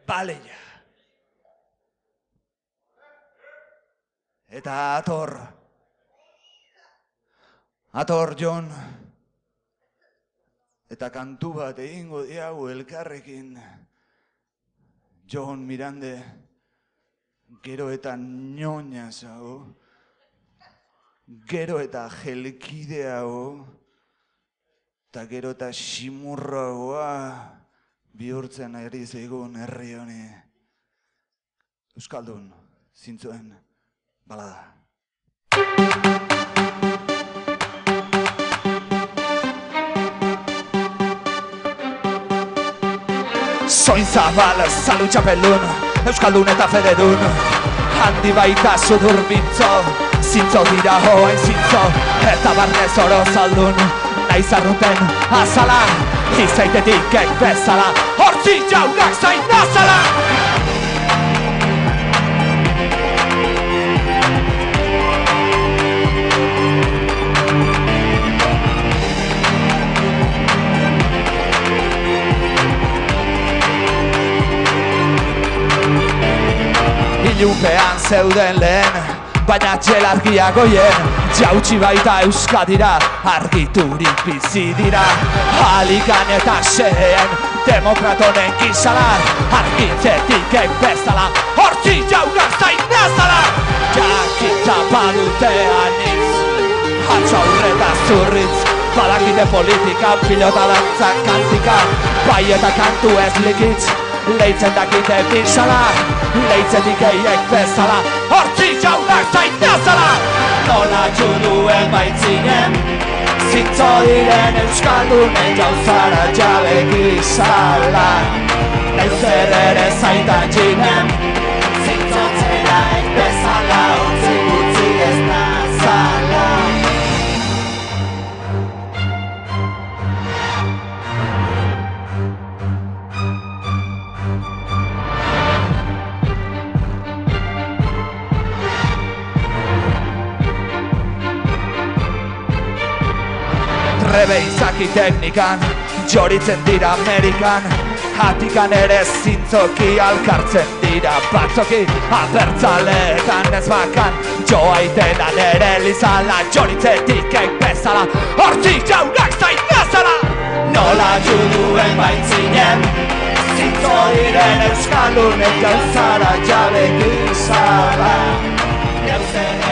baleia. Eta ator Jon, eta kantu bat egingo diagu elkarrekin. Jon Mirande, gero eta ñoñazago, gero eta jelkideago, eta gero eta ximurragoa bihurtzen ari zaigun herri honi. Euskaldun, zintzuen balada. Soin zabal, zalu txapelun, euskaldun eta fededun. Handi baita sudur bintzo, zintzo dira hoain zintzo, eta barnez oro zaldun. Naiz arruten azala, izaitetik bezala, hortzi jaunak zain nazala. Ilunpean zeuden lehen, baina txelargiak goien, jautsi baita Euskadira, argiturik bizi dira. Alikan eta xeen, demokratonen gizala, argitzetik bezala, hortzi jaunak zain nazala. Jakita badute anitz, hatxo aurreta zurritz, badakite politika, pilota dantza kantika, bai eta kantu ez likitz. Leitzen dakite bizala, leitzetik eiek bezala, hortzi jaunak zain nazala. Nola juduen baitzinen, zintzo diren euskaldunen jauzara jabe gizala. Neuzer ere zaitan jinen, zintzotzera ek bezala, hortzi gutzi ez nazala. Rebe izaki teknikan, joritzen dira Amerikan, hatikan ere zintzoki alkartzen dira batzoki, abertzaleetan ez bakan, joaitenan ere lizala, joritzetik ek bezala, hortzi jaunak zain nazala. Nola juduen baitzinen, zintzo diren euskaldunek jauzara jabe gizala. Neuzen